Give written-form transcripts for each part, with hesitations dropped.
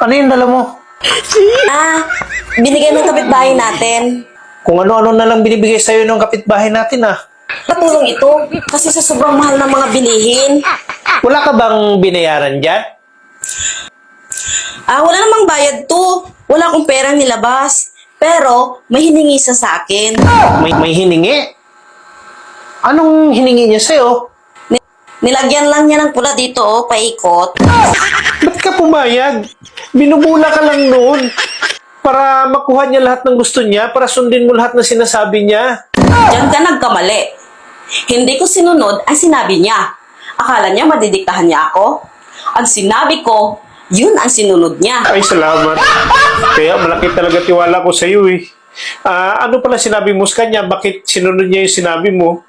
Ano yung dala mo? Binigay ng kapitbahay natin. Kung ano-ano na lang binibigay sa'yo ng kapitbahay natin ah. Patulong ito kasi sa sobrang mahal ng mga bilihin. Wala ka bang binayaran dyan? Wala namang bayad to. Wala akong perang nilabas. Pero may hiningi sa akin. May hiningi? Anong hiningi niya sa'yo? Nilagyan lang niya ng pula dito, paikot. Ba't ka pumayag? Binubula ka lang noon. Para makuha niya lahat ng gusto niya, para sundin mo lahat ng sinasabi niya. Diyan ka nagkamali. Hindi ko sinunod ang sinabi niya. Akala niya madidiktahan niya ako? Ang sinabi ko, yun ang sinunod niya. Ay, salamat. Kaya malaki talaga tiwala ko sa'yo eh. Ano pala sinabi mo sa kanya? Bakit sinunod niya yung sinabi mo?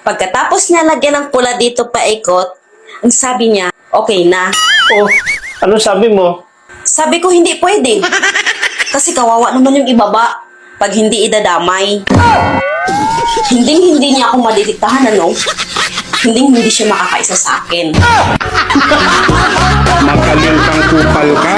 Pagkatapos niya lagyan ng pula dito paikot, ang sabi niya, okay na. Oh, ano sabi mo? Sabi ko hindi pwede. Kasi kawawa naman yung ibaba pag hindi idadamay. Hindi niya ako madidiktahan, ano? Hindi siya makakaisa sa akin. Magaling kang kupal ka.